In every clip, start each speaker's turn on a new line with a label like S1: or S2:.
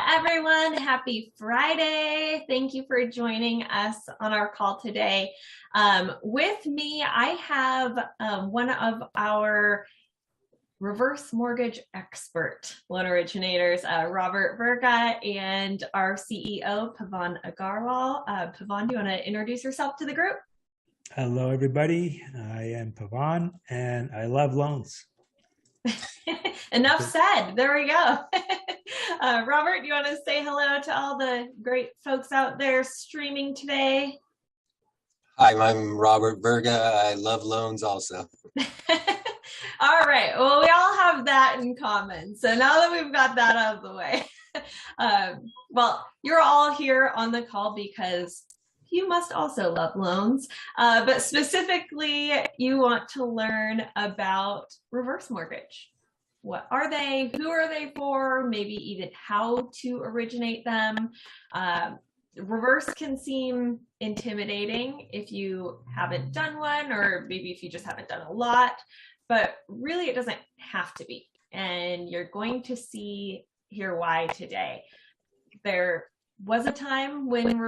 S1: everyone. Happy Friday. Thank you for joining us on our call today. With me, I have one of our reverse mortgage expert loan originators, Robert Virga, and our CEO, Pavan Agarwal. Pavan, do you want to introduce yourself to the group?
S2: Hello, everybody. I am Pavan, and I love loans.
S1: Enough said. There we go. Robert, do you want to say hello to all the great folks out there streaming today?
S3: Hi, I'm Robert Virga. I love loans also.
S1: All right. Well, we all have that in common. So now that we've got that out of the way, well, you're all here on the call because you must also love loans, but specifically, you want to learn about reverse mortgage. What are they? Who are they for? Maybe even how to originate them. Reverse can seem intimidating if you haven't done one, or maybe if you just haven't done a lot, but really it doesn't have to be. And you're going to hear why today. There was a time when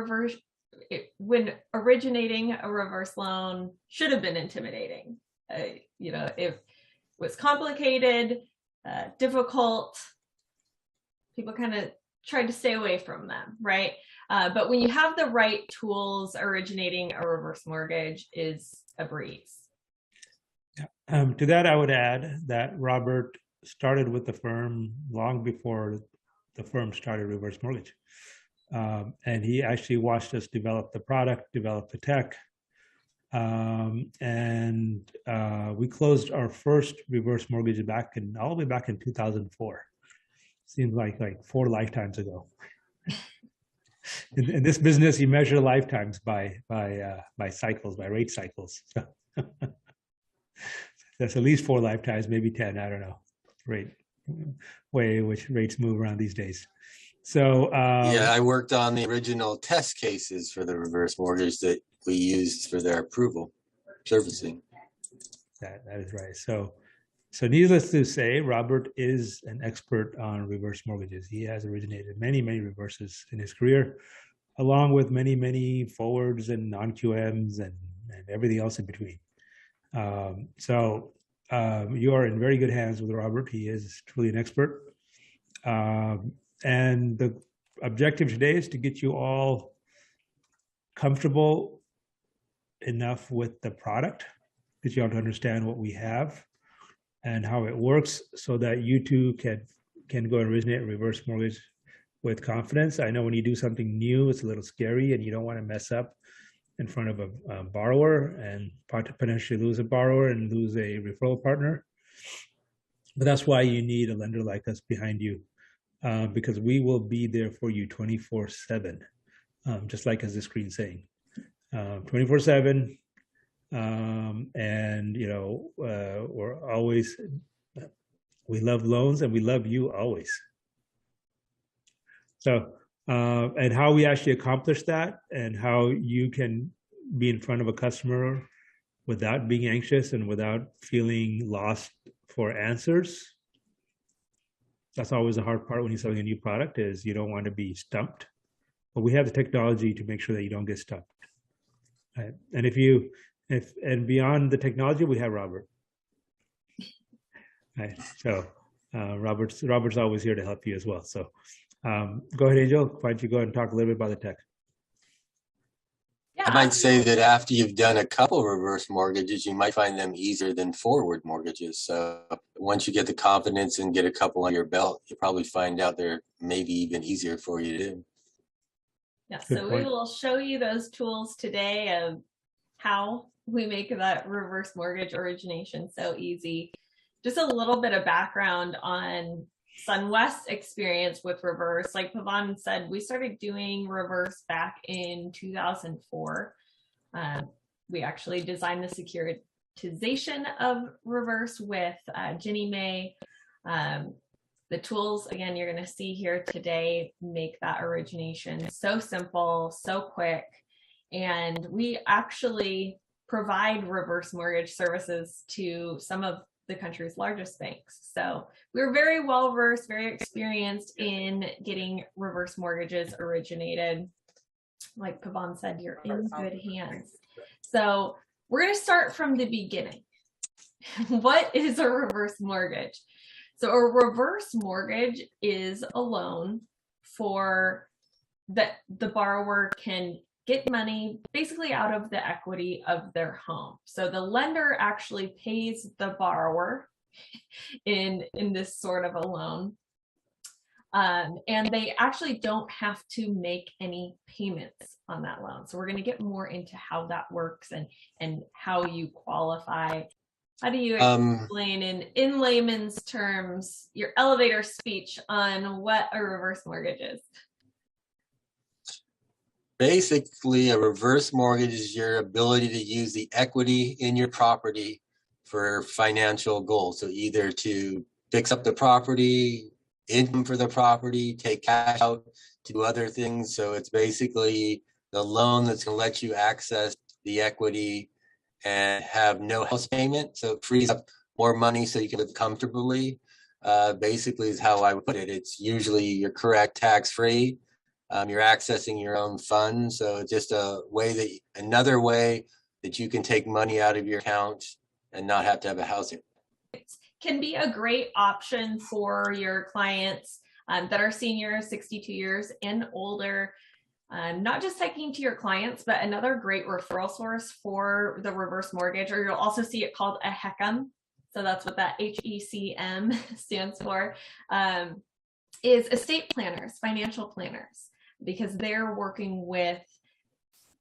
S1: originating a reverse loan should have been intimidating. It was complicated, difficult. People kind of tried to stay away from them, right? But when you have the right tools, originating a reverse mortgage is a breeze.
S2: To that, I would add that Robert started with the firm long before the firm started reverse mortgage. And he actually watched us develop the product, develop the tech. And we closed our first reverse mortgage all the way back in 2004. Seems like 4 lifetimes ago. In this business, you measure lifetimes by cycles, by rate cycles. So that's at least 4 lifetimes, maybe 10. I don't know. Way in which rates move around these days. So
S3: yeah, I worked on the original test cases for the reverse mortgage that we used for their approval servicing.
S2: That is right. So needless to say, Robert is an expert on reverse mortgages. He has originated many reverses in his career, along with many forwards and non-QMs and everything else in between. So you are in very good hands with Robert. He is truly an expert. And the objective today is to get you all comfortable enough with the product, get you all to understand what we have and how it works so that you too can go and originate a reverse mortgage with confidence. I know when you do something new, it's a little scary and you don't want to mess up in front of a borrower and potentially lose a borrower and lose a referral partner. But that's why you need a lender like us behind you. Because we will be there for you 24/7, just like as the screen's saying, 24/7. And we're always, we love loans and we love you always. So, and how we actually accomplish that and how you can be in front of a customer without being anxious and without feeling lost for answers. That's always the hard part when you're selling a new product, is you don't want to be stumped, but we have the technology to make sure that you don't get stumped. Right? And and beyond the technology, we have Robert. Right? So Robert's always here to help you as well. So go ahead, Angel. Why don't you go ahead and talk a little bit about the tech?
S3: I might say that after you've done a couple reverse mortgages, you might find them easier than forward mortgages. So once you get the confidence and get a couple on your belt, you'll probably find out they're maybe even easier for you to do.
S1: Yeah, so we will show you those tools today of how we make that reverse mortgage origination so easy. Just a little bit of background on SunWest's experience with reverse. Like Pavan said, we started doing reverse back in 2004. We actually designed the securitization of reverse with Ginnie Mae. The tools, again, you're going to see here today make that origination so simple, so quick. And we actually provide reverse mortgage services to some of the country's largest banks. So we're very well versed, very experienced in getting reverse mortgages originated. Like Pavan said, you're in good hands. So we're going to start from the beginning. What is a reverse mortgage? So a reverse mortgage is a loan for that the borrower can get money basically out of the equity of their home. So the lender actually pays the borrower in this sort of a loan. And they actually don't have to make any payments on that loan. So we're going to get more into how that works and how you qualify. How do you explain in layman's terms your elevator speech on what a reverse mortgage is?
S3: Basically, a reverse mortgage is your ability to use the equity in your property for financial goals. So either to fix up the property, income for the property, take cash out to do other things. So it's basically the loan that's going to let you access the equity and have no house payment. So it frees up more money so you can live comfortably. Basically is how I would put it. It's usually, you're correct, tax-free. You're accessing your own funds. So it's just another way that you can take money out of your account and not have to have a house.
S1: Can be a great option for your clients that are seniors, 62 years and older. Not just talking to your clients, but another great referral source for the reverse mortgage, or you'll also see it called a HECM. So that's what that HECM stands for, is estate planners, financial planners, because they're working with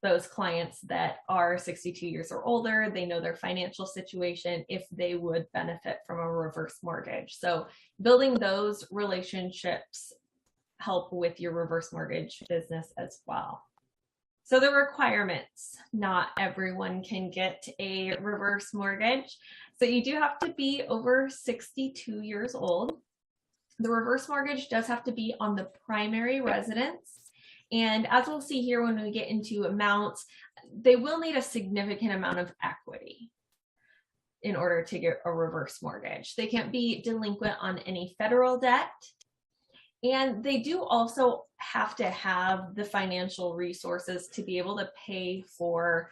S1: those clients that are 62 years or older. They know their financial situation, if they would benefit from a reverse mortgage. So building those relationships help with your reverse mortgage business as well. So the requirements, not everyone can get a reverse mortgage. So you do have to be over 62 years old. The reverse mortgage does have to be on the primary residence. And as we'll see here when we get into amounts, they will need a significant amount of equity in order to get a reverse mortgage. They can't be delinquent on any federal debt. And they do also have to have the financial resources to be able to pay for,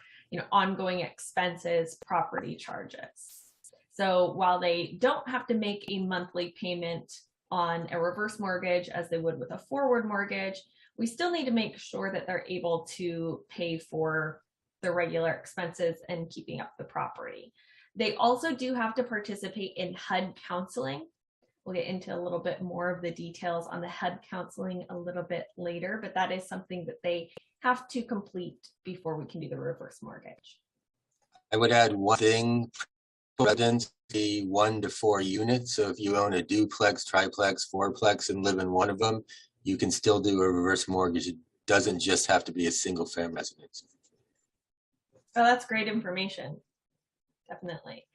S1: ongoing expenses, property charges. So while they don't have to make a monthly payment on a reverse mortgage as they would with a forward mortgage, we still need to make sure that they're able to pay for the regular expenses and keeping up the property. They also do have to participate in HUD counseling. We'll get into a little bit more of the details on the HUD counseling a little bit later, but that is something that they have to complete before we can do the reverse mortgage.
S3: I would add one thing, residence, the 1 to 4 units. So if you own a duplex, triplex, fourplex and live in one of them, you can still do a reverse mortgage. It doesn't just have to be a single family residence.
S1: Oh, that's great information. Definitely.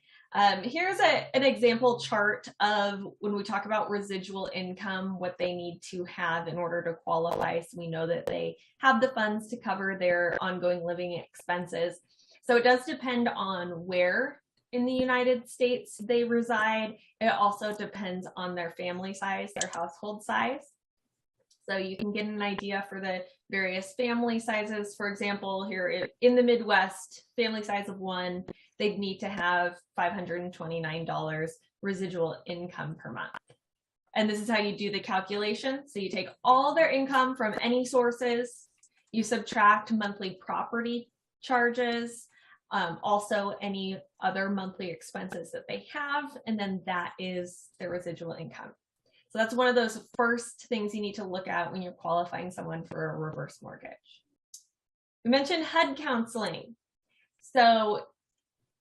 S1: Here's an example chart of when we talk about residual income, what they need to have in order to qualify. So we know that they have the funds to cover their ongoing living expenses. So it does depend on where in the United States they reside. It also depends on their family size, their household size. So you can get an idea for the various family sizes. For example, here in the Midwest, family size of 1, they'd need to have $529 residual income per month. And this is how you do the calculation. So you take all their income from any sources, you subtract monthly property charges, also any other monthly expenses that they have, and then that is their residual income. So that's one of those first things you need to look at when you're qualifying someone for a reverse mortgage. We mentioned HUD counseling. So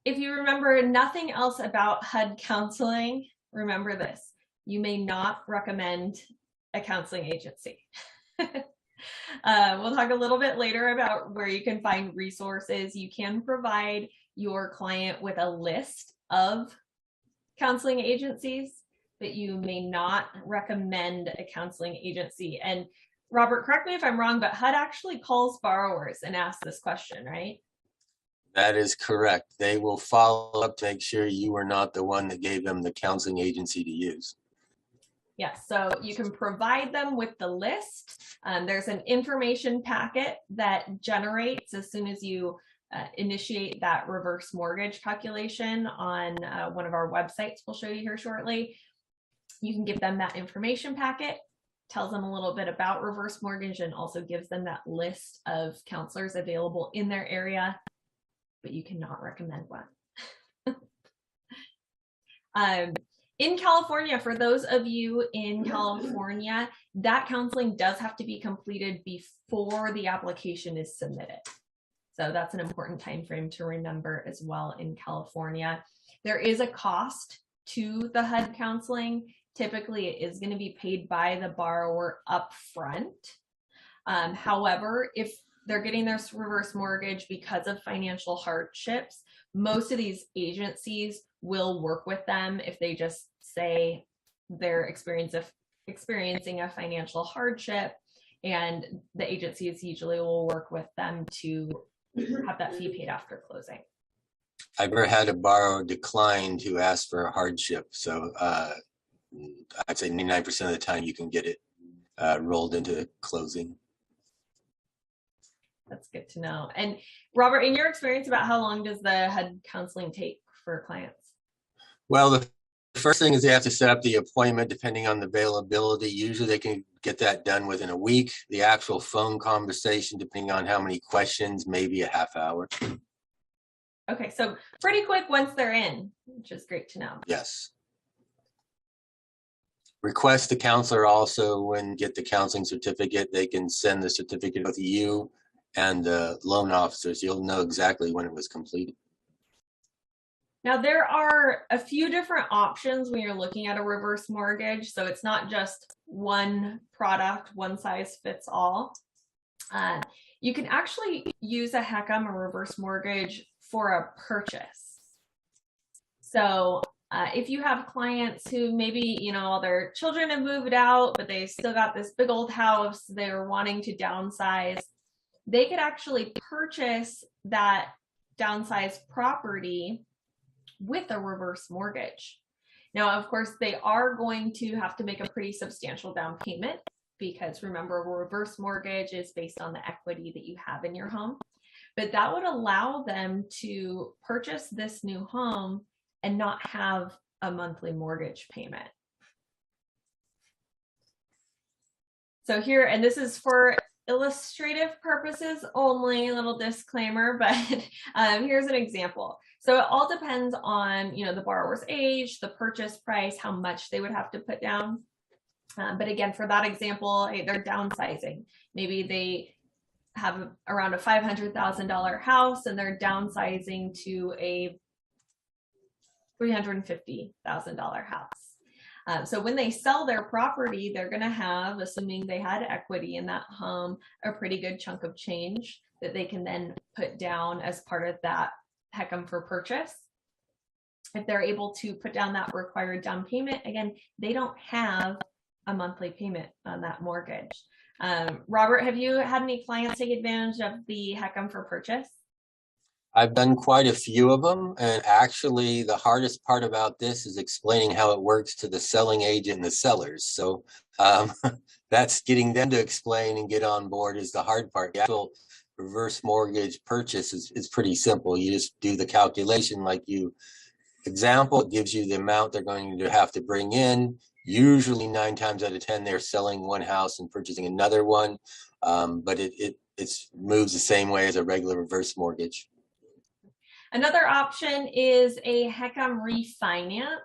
S1: if you remember nothing else about HUD counseling, remember this: you may not recommend a counseling agency. We'll talk a little bit later about where you can find resources. You can provide your client with a list of counseling agencies, but you may not recommend a counseling agency. And Robert, correct me if I'm wrong, but HUD actually calls borrowers and asks this question, right?
S3: That is correct. They will follow up to make sure you were not the one that gave them the counseling agency to use.
S1: Yes, so you can provide them with the list. There's an information packet that generates as soon as you initiate that reverse mortgage calculation on one of our websites we'll show you here shortly. You can give them that information packet, tells them a little bit about reverse mortgage, and also gives them that list of counselors available in their area, but you cannot recommend one. In California, for those of you in California, that counseling does have to be completed before the application is submitted. So that's an important time frame to remember as well in California. There is a cost to the HUD counseling. Typically, it is going to be paid by the borrower up front. However, if they're getting their reverse mortgage because of financial hardships, most of these agencies will work with them if they just say they're experiencing a financial hardship, and the agencies usually will work with them to have that fee paid after closing.
S3: I've never had a borrower decline to ask for a hardship, so I'd say 99% of the time you can get it rolled into closing.
S1: That's good to know. And Robert, in your experience, about how long does the HUD counseling take for clients?
S3: Well, the first thing is they have to set up the appointment depending on the availability. Usually they can get that done within a week. The actual phone conversation, depending on how many questions, maybe a half hour.
S1: Okay, so pretty quick once they're in, which is great to know.
S3: Yes. Request the counselor also when get the counseling certificate. They can send the certificate with you and the loan officers. You'll know exactly when it was completed.
S1: Now, there are a few different options when you're looking at a reverse mortgage. So it's not just one product, one size fits all. You can actually use a HECM, a reverse mortgage, for a purchase. So if you have clients who maybe, you know, their children have moved out, but they still got this big old house, they're wanting to downsize, they could actually purchase that downsized property with a reverse mortgage. Now, of course, they are going to have to make a pretty substantial down payment because remember, a reverse mortgage is based on the equity that you have in your home. But that would allow them to purchase this new home and not have a monthly mortgage payment. So here, and this is for illustrative purposes only, a little disclaimer, but here's an example. So it all depends on, you know, the borrower's age, the purchase price, how much they would have to put down. But again, for that example, they're downsizing. Maybe they have around a $500,000 house and they're downsizing to a $350,000 house. So when they sell their property, they're going to have, assuming they had equity in that home, a pretty good chunk of change that they can then put down as part of that HECM for purchase. If they're able to put down that required down payment, again, they don't have a monthly payment on that mortgage. Robert, have you had any clients take advantage of the HECM for purchase?
S3: I've done quite a few of them, and actually the hardest part about this is explaining how it works to the selling agent and the sellers. So that's getting them to explain and get on board is the hard part. The actual reverse mortgage purchase is pretty simple. You just do the calculation like you example. It gives you the amount they're going to have to bring in. Usually 9 times out of 10, they're selling one house and purchasing another one, but it moves the same way as a regular reverse mortgage.
S1: Another option is a HECM refinance.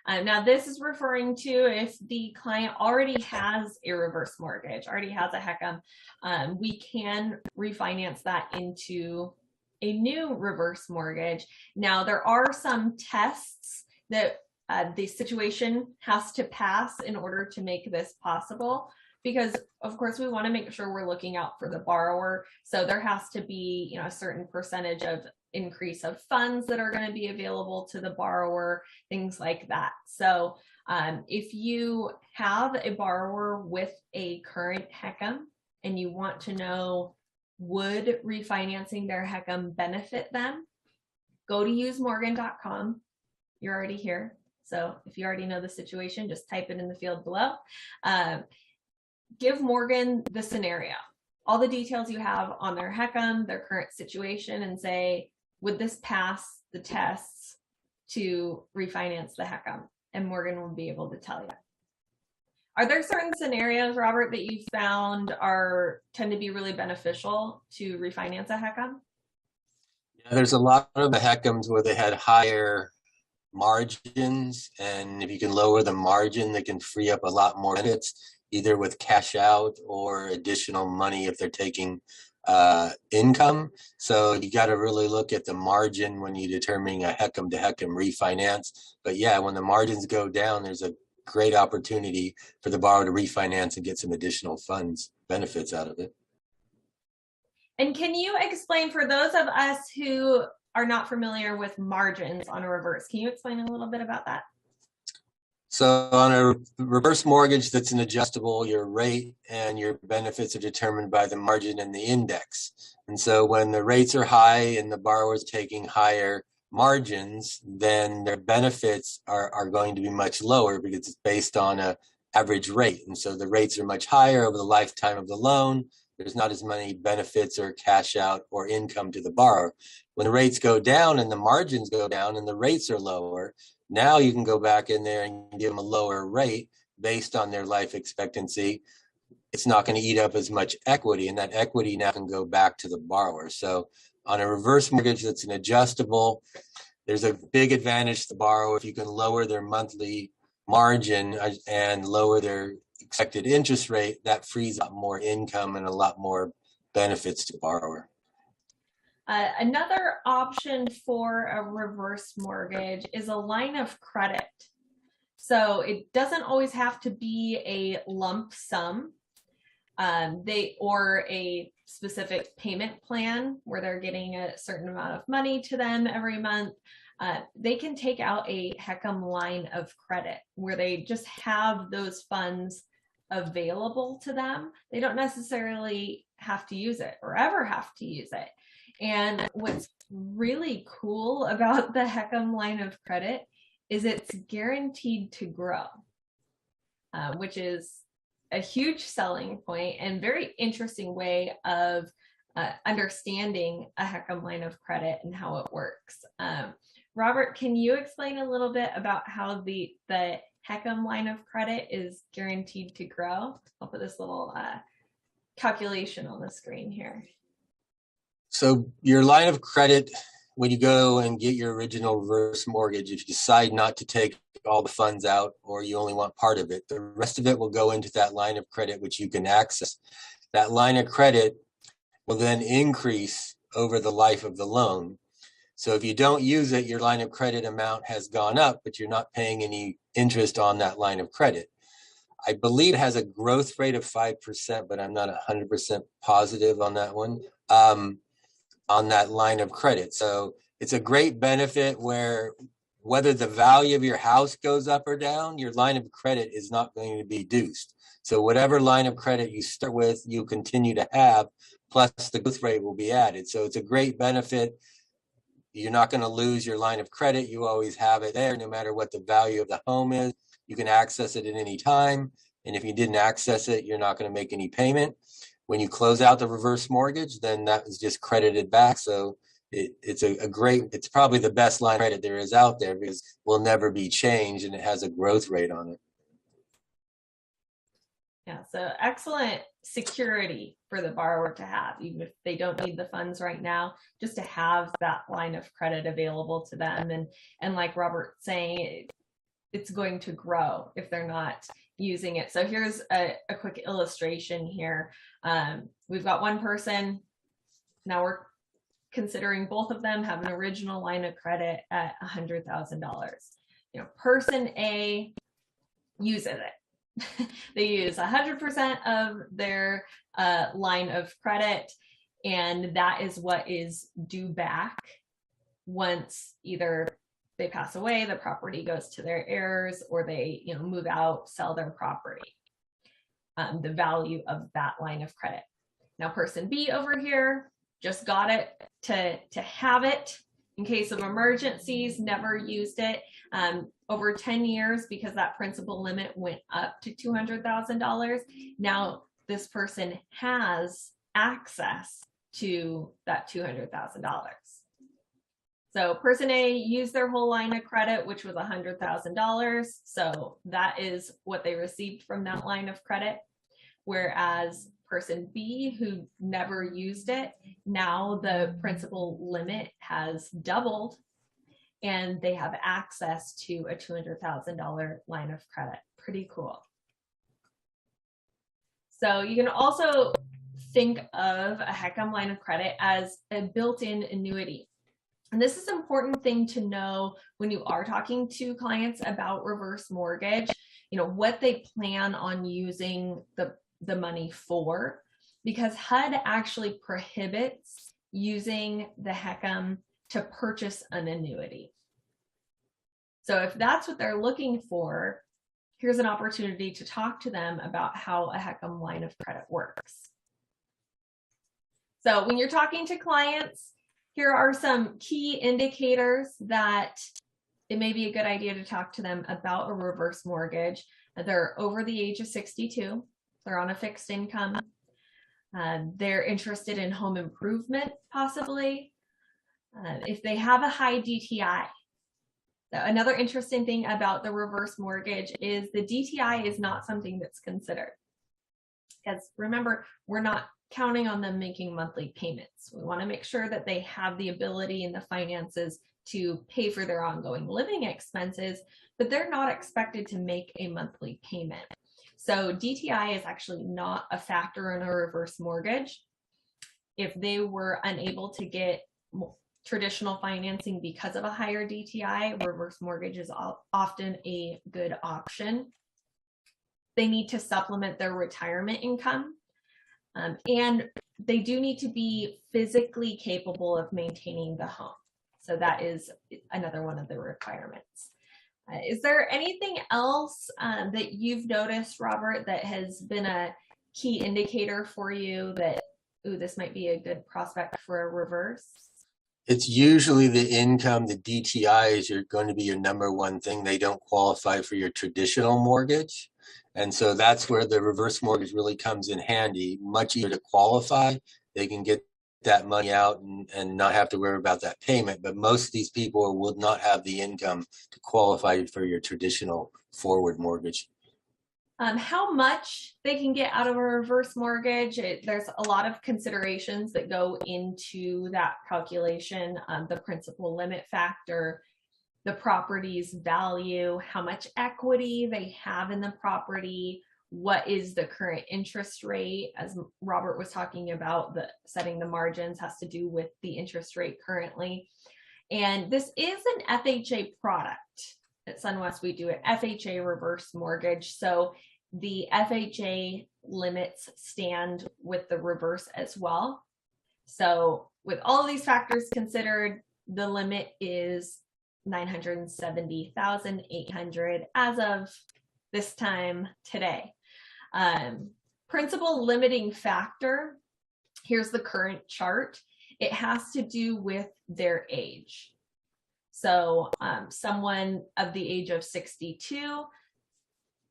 S1: Now, this is referring to if the client already has a reverse mortgage, already has a HECM, we can refinance that into a new reverse mortgage. Now, there are some tests that the situation has to pass in order to make this possible, because of course we want to make sure we're looking out for the borrower. So there has to be, you know, a certain percentage of increase of funds that are going to be available to the borrower, things like that. So if you have a borrower with a current HECM and you want to know would refinancing their HECM benefit them, go to usemorgan.com. You're already here. So if you already know the situation, just type it in the field below. Give Morgan the scenario, all the details you have on their HECM, their current situation, and say, would this pass the tests to refinance the HECM? And Morgan will be able to tell you. Are there certain scenarios, Robert, that you found tend to be really beneficial to refinance a HECM?
S3: Yeah, there's a lot of the HECMs where they had higher margins, and if you can lower the margin, they can free up a lot more benefits, either with cash out or additional money if they're taking income. So you got to really look at the margin when you're determining a HECM to HECM refinance. But yeah, when the margins go down, there's a great opportunity for the borrower to refinance and get some additional funds benefits out of it.
S1: And can you explain, for those of us who are not familiar with margins on a reverse, can you explain a little bit about that?
S3: So on a reverse mortgage that's an adjustable, your rate and your benefits are determined by the margin and the index. And so when the rates are high and the borrower is taking higher margins, then their benefits are going to be much lower because it's based on an average rate. And so the rates are much higher over the lifetime of the loan. There's not as many benefits or cash out or income to the borrower. When the rates go down and the margins go down and the rates are lower, now you can go back in there and give them a lower rate based on their life expectancy. It's not going to eat up as much equity, and that equity now can go back to the borrower. So on a reverse mortgage that's an adjustable, there's a big advantage to the borrower if you can lower their monthly margin and lower their expected interest rate. That frees up more income and a lot more benefits to the borrower.
S1: Another option for a reverse mortgage is a line of credit. So it doesn't always have to be a lump sum, or a specific payment plan where they're getting a certain amount of money to them every month. They can take out a HECM line of credit where they just have those funds available to them. They don't necessarily have to use it or ever have to use it. And what's really cool about the HECM line of credit is it's guaranteed to grow, which is a huge selling point and very interesting way of understanding a HECM line of credit and how it works. Robert, can you explain a little bit about how the HECM line of credit is guaranteed to grow? I'll put this little calculation on the screen here.
S3: So your line of credit, when you go and get your original reverse mortgage, if you decide not to take all the funds out or you only want part of it, the rest of it will go into that line of credit, which you can access. That line of credit will then increase over the life of the loan. So if you don't use it, your line of credit amount has gone up, but you're not paying any interest on that line of credit. I believe it has a growth rate of 5%, but I'm not 100% positive on that one. On that line of credit. So it's a great benefit where whether the value of your house goes up or down, your line of credit is not going to be reduced. So whatever line of credit you start with, you continue to have, plus the growth rate will be added. So it's a great benefit. You're not going to lose your line of credit. You always have it there, no matter what the value of the home is. You can access it at any time. And if you didn't access it, you're not going to make any payment. When you close out the reverse mortgage, then that is just credited back. So it's probably the best line of credit there is out there because it will never be changed and it has a growth rate on it.
S1: Yeah, so excellent security for the borrower to have, even if they don't need the funds right now, just to have that line of credit available to them. And like Robert's saying, it's going to grow if they're not using it. So here's a quick illustration here. We've got one person. Now we're considering both of them have an original line of credit at $100,000. Person A uses it. They use 100% of their line of credit, and that is what is due back once either they pass away, the property goes to their heirs, or they move out, sell their property. The value of that line of credit. Now person B over here just got it to have it in case of emergencies, never used it. Over 10 years, because that principal limit went up to $200,000, now this person has access to that $200,000. So person A used their whole line of credit, which was $100,000. So that is what they received from that line of credit. Whereas person B, who never used it, now the principal limit has doubled and they have access to a $200,000 line of credit. Pretty cool. So you can also think of a HECM line of credit as a built-in annuity. And this is an important thing to know when you are talking to clients about reverse mortgage, you know, what they plan on using the money for, because HUD actually prohibits using the HECM to purchase an annuity. So if that's what they're looking for, here's an opportunity to talk to them about how a HECM line of credit works. So when you're talking to clients, here are some key indicators that it may be a good idea to talk to them about a reverse mortgage. They're over the age of 62. They're on a fixed income. They're interested in home improvement, possibly. If they have a high DTI. Another interesting thing about the reverse mortgage is the DTI is not something that's considered. Because remember, we're not counting on them making monthly payments. We want to make sure that they have the ability and the finances to pay for their ongoing living expenses, but they're not expected to make a monthly payment. So DTI is actually not a factor in a reverse mortgage. If they were unable to get traditional financing because of a higher DTI, reverse mortgage is often a good option. They need to supplement their retirement income. And they do need to be physically capable of maintaining the home. So that is another one of the requirements. Is there anything else that you've noticed, Robert, that has been a key indicator for you that, ooh, this might be a good prospect for a reverse?
S3: It's usually the income. The DTI is going to be your number one thing. They don't qualify for your traditional mortgage. And so that's where the reverse mortgage really comes in handy. Much easier to qualify. They can get that money out and not have to worry about that payment. But most of these people will not have the income to qualify for your traditional forward mortgage.
S1: How much they can get out of a reverse mortgage, there's a lot of considerations that go into that calculation. The principal limit factor, the property's value, how much equity they have in the property, what is the current interest rate. As Robert was talking about, setting the margins has to do with the interest rate currently. And this is an FHA product. At SunWest, we do an FHA reverse mortgage. So the FHA limits stand with the reverse as well. So with all of these factors considered, the limit is $970,800 as of this time today. Principal limiting factor, here's the current chart. It has to do with their age. So someone of the age of 62,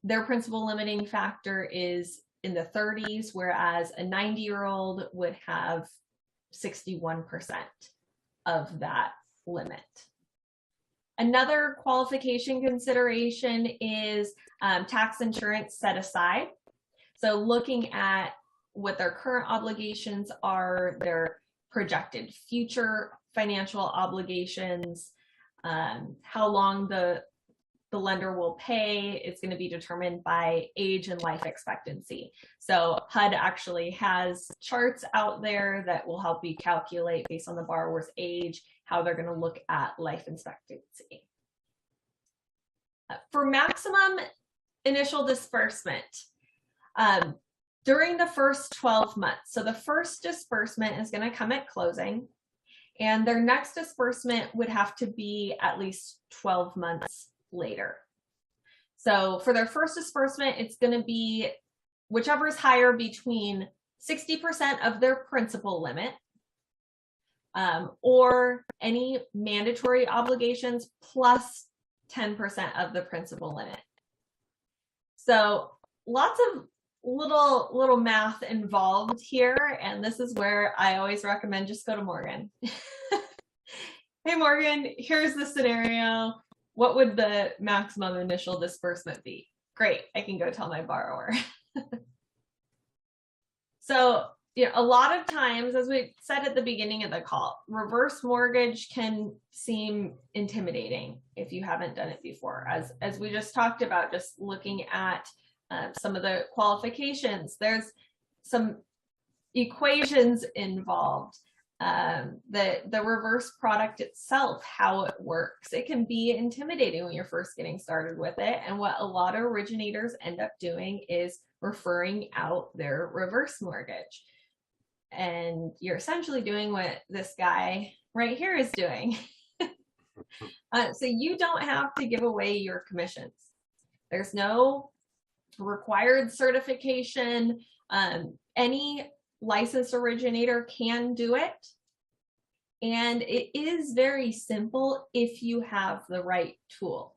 S1: their principal limiting factor is in the 30s, whereas a 90-year-old would have 61% of that limit. Another qualification consideration is tax insurance set aside. So looking at what their current obligations are, their projected future financial obligations, how long the lender will pay, it's going to be determined by age and life expectancy. So HUD actually has charts out there that will help you calculate based on the borrower's age, how they're going to look at life expectancy. For maximum initial disbursement, during the first 12 months, so the first disbursement is going to come at closing, and their next disbursement would have to be at least 12 months later. So for their first disbursement, it's going to be whichever is higher between 60% of their principal limit, or any mandatory obligations plus 10% of the principal limit. So lots of little math involved here, and this is where I always recommend just go to Morgan. Hey Morgan, here's the scenario. What would the maximum initial disbursement be? Great, I can go tell my borrower. So, a lot of times, as we said at the beginning of the call, reverse mortgage can seem intimidating if you haven't done it before. As we just talked about, just looking at some of the qualifications, there's some equations involved. The reverse product itself, how it works, it can be intimidating when you're first getting started with it. And what a lot of originators end up doing is referring out their reverse mortgage. And you're essentially doing what this guy right here is doing. So you don't have to give away your commissions. There's no required certification. Any licensed originator can do it. And it is very simple if you have the right tools.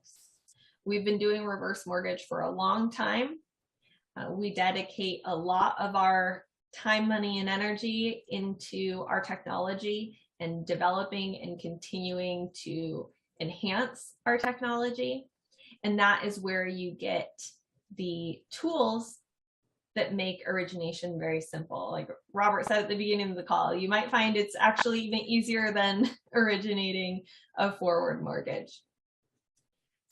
S1: We've been doing reverse mortgage for a long time. We dedicate a lot of our time, money, and energy into our technology and developing and continuing to enhance our technology. And that is where you get the tools that make origination very simple. Like Robert said at the beginning of the call, you might find it's actually even easier than originating a forward mortgage.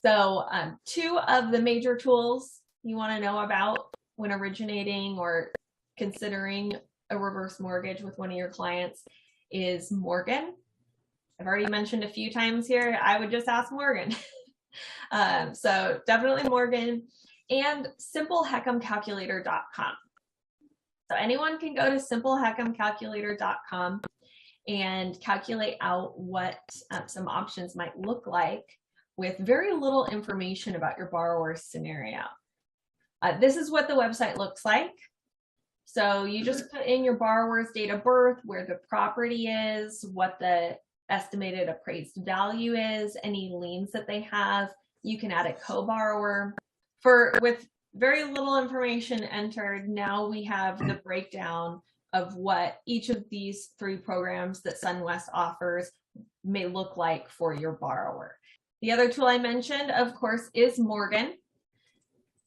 S1: So 2 of the major tools you want to know about when originating or considering a reverse mortgage with one of your clients is Morgan. I've already mentioned a few times here, I would just ask Morgan. So definitely Morgan, and simpleheckmcalculator.com. So anyone can go to simpleheckmcalculator.com and calculate out what some options might look like with very little information about your borrower's scenario. This is what the website looks like. So you just put in your borrower's date of birth, where the property is, what the estimated appraised value is, any liens that they have. You can add a co-borrower. With very little information entered, now we have the breakdown of what each of these 3 programs that SunWest offers may look like for your borrower. The other tool I mentioned, of course, is Morgan.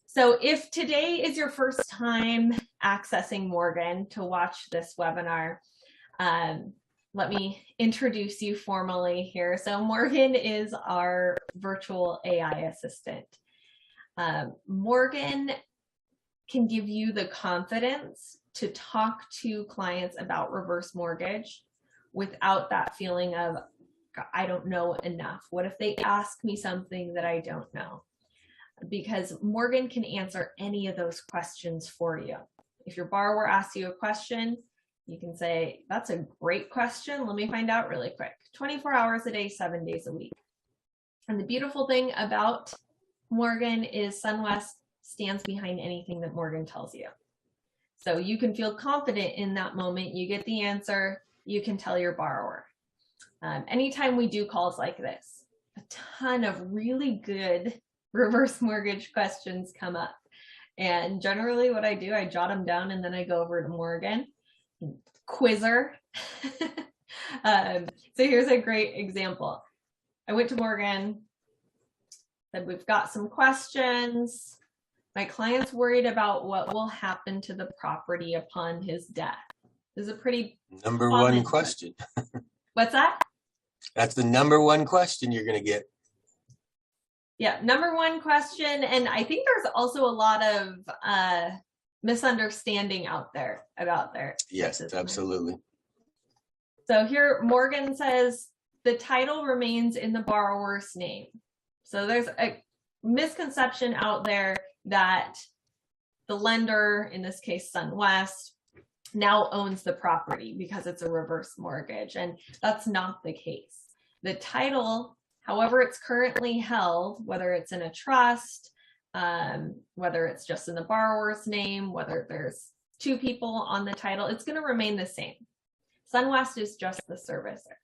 S1: So if today is your first time accessing Morgan to watch this webinar, let me introduce you formally here. So Morgan is our virtual AI assistant. Morgan can give you the confidence to talk to clients about reverse mortgage without that feeling of, I don't know enough. What if they ask me something that I don't know? Because Morgan can answer any of those questions for you. If your borrower asks you a question, you can say, that's a great question. Let me find out really quick. 24 hours a day, 7 days a week. And the beautiful thing about Morgan is SunWest stands behind anything that Morgan tells you. So you can feel confident in that moment. You get the answer, you can tell your borrower. Anytime we do calls like this, a ton of really good reverse mortgage questions come up. And generally what I do, I jot them down and then I go over to Morgan, quiz her. So here's a great example. I went to Morgan, said, we've got some questions. My client's worried about what will happen to the property upon his death. This is a pretty
S3: number one question.
S1: What's that?
S3: That's the number one question you're going to get.
S1: Yeah, number one question. And I think there's also a lot of misunderstanding out there about there.
S3: Yes, absolutely.
S1: So here Morgan says the title remains in the borrower's name. So there's a misconception out there that the lender, in this case SunWest, now owns the property because it's a reverse mortgage, and that's not the case. The title, however it's currently held, whether it's in a trust, whether it's just in the borrower's name, whether there's two people on the title, it's going to remain the same. SunWest is just the servicer.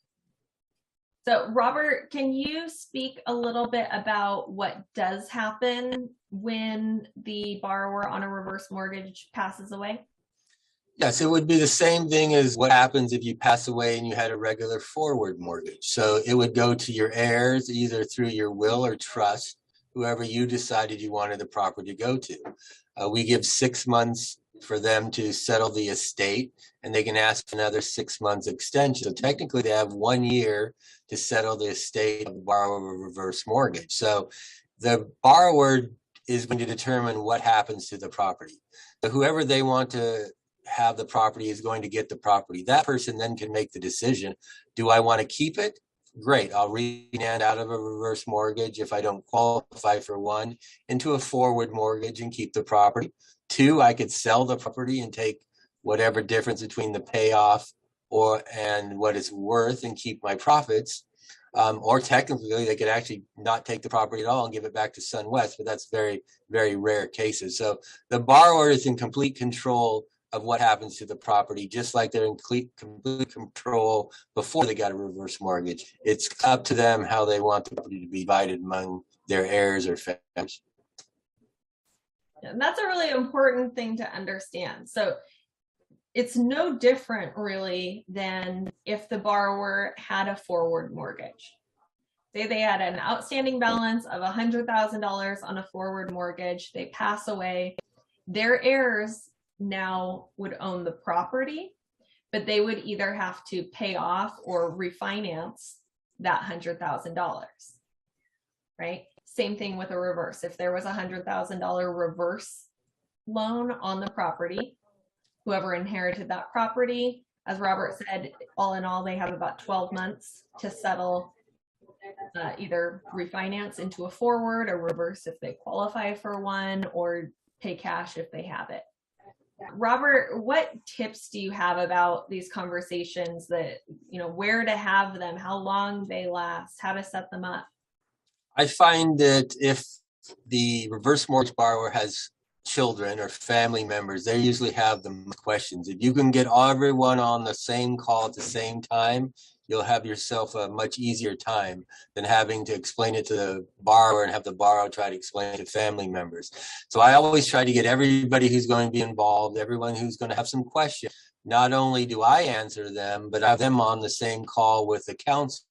S1: So Robert, can you speak a little bit about what does happen when the borrower on a reverse mortgage passes away?
S3: Yes, it would be the same thing as what happens if you pass away and you had a regular forward mortgage. So it would go to your heirs, either through your will or trust, whoever you decided you wanted the property to go to. We give 6 months for them to settle the estate, and they can ask for another 6 months extension. So technically they have 1 year to settle the estate of the borrower of a reverse mortgage. So the borrower is going to determine what happens to the property. So whoever they want to have the property is going to get the property. That person then can make the decision. Do I want to keep it? Great. I'll refinance out of a reverse mortgage if I don't qualify for one into a forward mortgage and keep the property. 2, I could sell the property and take whatever difference between the payoff and what it's worth and keep my profits. Or technically, they could actually not take the property at all and give it back to SunWest, but that's very, very rare cases. So the borrower is in complete control of what happens to the property, just like they're in complete control before they got a reverse mortgage. It's up to them how they want the property to be divided among their heirs or families.
S1: And that's a really important thing to understand. So it's no different really than if the borrower had a forward mortgage. Say they had an outstanding balance of $100,000 on a forward mortgage, they pass away, their heirs now would own the property, but they would either have to pay off or refinance that $100,000, right? Same thing with a reverse. If there was a $100,000 reverse loan on the property, whoever inherited that property, as Robert said, all in all, they have about 12 months to settle, either refinance into a forward or reverse if they qualify for one, or pay cash if they have it. Robert, what tips do you have about these conversations, that, where to have them, how long they last, how to set them up?
S3: I find that if the reverse mortgage borrower has children or family members, they usually have the most questions. If you can get everyone on the same call at the same time, you'll have yourself a much easier time than having to explain it to the borrower and have the borrower try to explain it to family members. So I always try to get everybody who's going to be involved, everyone who's going to have some questions. Not only do I answer them, but I have them on the same call with the counselor.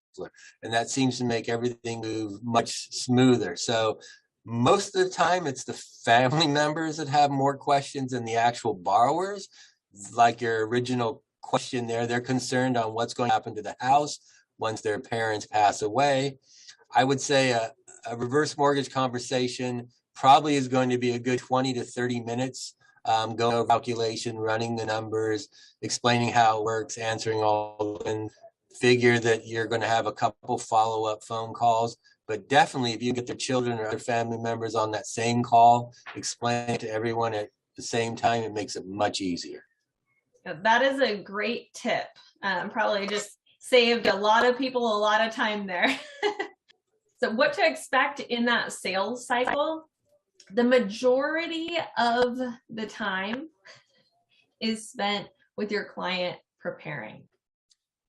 S3: And that seems to make everything move much smoother. So most of the time, it's the family members that have more questions than the actual borrowers. Like your original question there, they're concerned on what's going to happen to the house once their parents pass away. I would say a reverse mortgage conversation probably is going to be a good 20 to 30 minutes. Going over calculation, running the numbers, explaining how it works, answering all, and figure that you're going to have a couple follow-up phone calls. But definitely, if you get their children or other family members on that same call, explain it to everyone at the same time, it makes it much easier.
S1: That is a great tip. Probably just saved a lot of people a lot of time there. So what to expect in that sales cycle? The majority of the time is spent with your client preparing.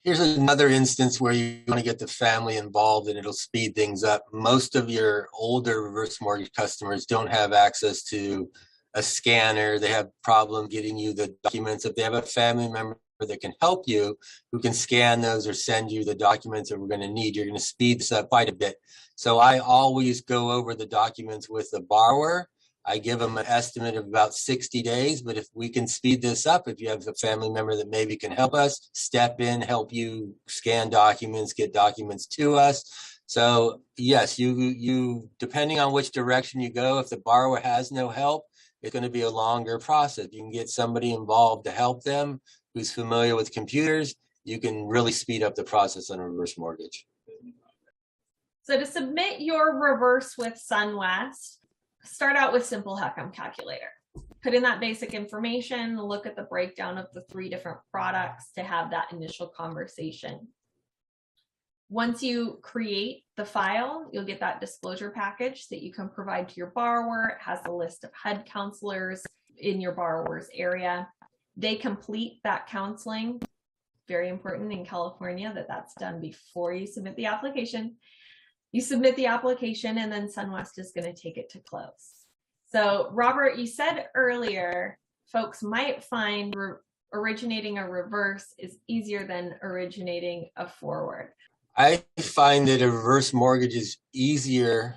S3: Here's another instance where you want to get the family involved and it'll speed things up. Most of your older reverse mortgage customers don't have access to a scanner. They have problem getting you the documents. If they have a family member that can help you, who can scan those or send you the documents that we're going to need, you're going to speed this up quite a bit. So I always go over the documents with the borrower. I give them an estimate of about 60 days, but if we can speed this up, if you have a family member that maybe can help us, step in, help you scan documents, get documents to us. So yes, you depending on which direction you go, if the borrower has no help, it's going to be a longer process. You can get somebody involved to help them who's familiar with computers. You can really speed up the process on a reverse mortgage.
S1: So to submit your reverse with SunWest, start out with simple HECM calculator. Put in that basic information, look at the breakdown of the 3 different products to have that initial conversation. Once you create the file, you'll get that disclosure package that you can provide to your borrower. It has a list of HUD counselors in your borrower's area. They complete that counseling. Very important in California that that's done before you submit the application. You submit the application, and then SunWest is going to take it to close. So Robert, you said earlier, folks might find originating a reverse is easier than originating a forward.
S3: I find that a reverse mortgage is easier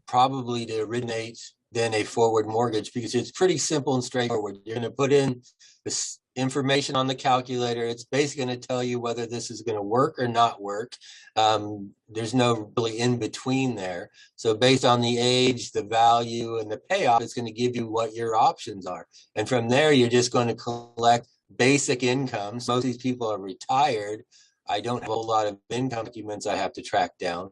S3: probably to originate than a forward mortgage because it's pretty simple and straightforward. You're going to put in this information on the calculator. It's basically going to tell you whether this is going to work or not work. There's no really in between there. So based on the age, the value, and the payoff, it's going to give you what your options are. And from there, you're just going to collect basic incomes. Most of these people are retired. I don't have a lot of income documents I have to track down.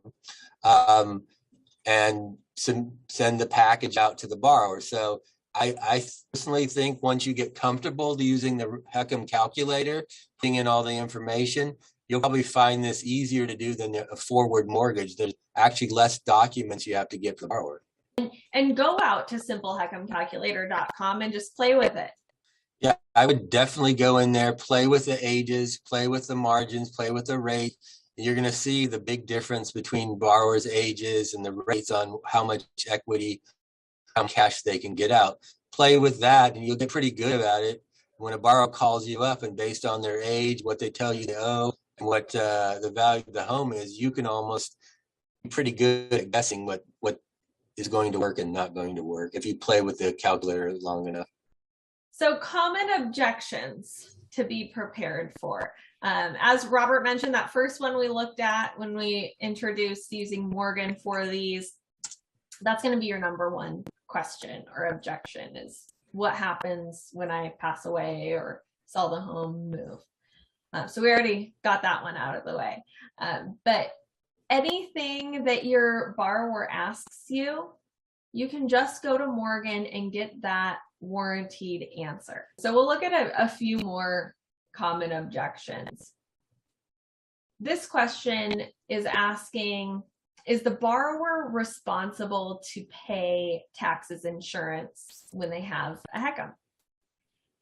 S3: And send the package out to the borrower. So I personally think once you get comfortable using the HECM calculator, putting in all the information, you'll probably find this easier to do than a forward mortgage. There's actually less documents you have to get for the borrower.
S1: And go out to simplehecmcalculator.com and just play with it.
S3: Yeah, I would definitely go in there, play with the ages, play with the margins, play with the rate. You're going to see the big difference between borrowers' ages and the rates on how much equity, how much cash they can get out. Play with that, and you'll get pretty good at it. When a borrower calls you up and based on their age, what they tell you they owe, and what the value of the home is, you can almost be pretty good at guessing what is going to work and not going to work if you play with the calculator long enough.
S1: So common objections to be prepared for. As Robert mentioned, that first one we looked at when we introduced using Morgan for these, that's going to be your number one question or objection is what happens when I pass away or sell the home, move. So we already got that one out of the way. But anything that your borrower asks you, you can just go to Morgan and get that warranted answer. So we'll look at a few more common objections. This question is asking, is the borrower responsible to pay taxes, insurance when they have a HECM?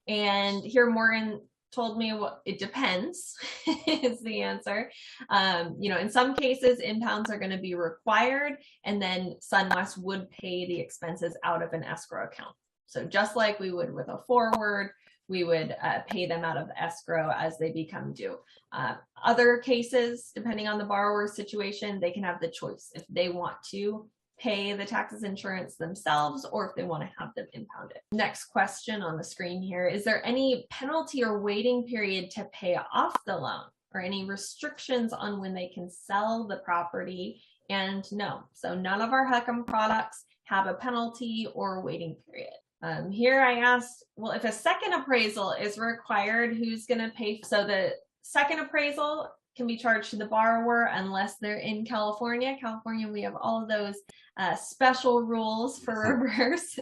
S1: And here Morgan told me it depends is the answer. In some cases, impounds are going to be required, and then SunWest would pay the expenses out of an escrow account. So just like we would with a forward, we would pay them out of the escrow as they become due. Other cases, depending on the borrower's situation, they can have the choice if they want to pay the taxes, insurance themselves, or if they want to have them impounded. Next question on the screen here, is there any penalty or waiting period to pay off the loan, or any restrictions on when they can sell the property? And no, so none of our HECM products have a penalty or waiting period. Here I asked, well, if a second appraisal is required, who's going to pay? So the second appraisal can be charged to the borrower unless they're in California. California, we have all of those special rules for reverse.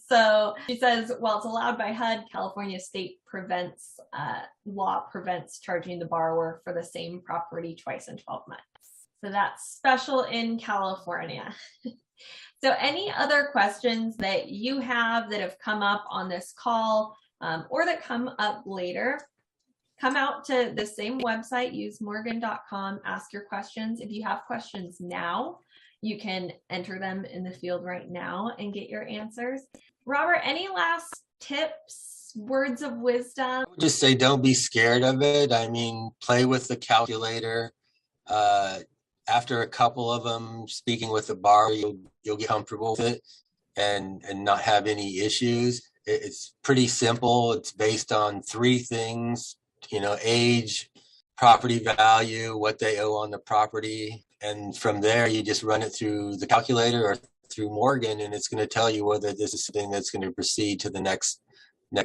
S1: So she says, well, it's allowed by HUD. California state law prevents charging the borrower for the same property twice in 12 months. So that's special in California. So any other questions that you have that have come up on this call or that come up later, come out to the same website, use morgan.com, ask your questions. If you have questions now, you can enter them in the field right now and get your answers. Robert, any last tips, words of wisdom?
S3: I would just say don't be scared of it. I mean, play with the calculator. After a couple of them, speaking with the borrower, you'll get comfortable with it and not have any issues. It's pretty simple. It's based on three things, age, property value, what they owe on the property. And from there, you just run it through the calculator or through Morgan, and it's going to tell you whether this is something that's going to proceed to the next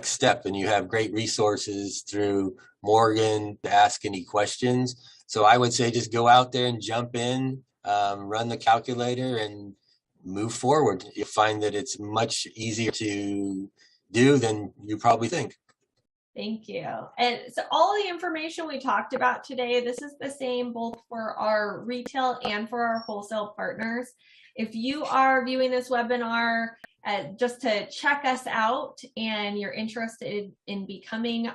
S3: step. And you have great resources through Morgan to ask any questions. So I would say just go out there and jump in, run the calculator and move forward. You'll find that it's much easier to do than you probably think.
S1: Thank you. And so all the information we talked about today, this is the same both for our retail and for our wholesale partners. If you are viewing this webinar just to check us out and you're interested in becoming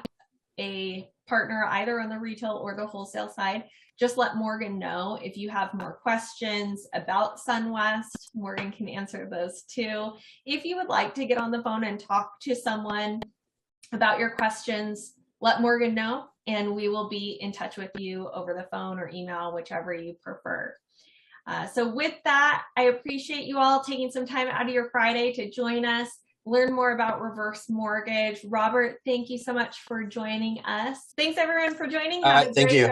S1: a partner either on the retail or the wholesale side, just let Morgan know. If you have more questions about SunWest, Morgan can answer those too. If you would like to get on the phone and talk to someone about your questions, let Morgan know, and we will be in touch with you over the phone or email, whichever you prefer. So with that, I appreciate you all taking some time out of your Friday to join us, learn more about reverse mortgage. Robert, thank you so much for joining us. Thanks everyone for joining.
S3: All right, thank you.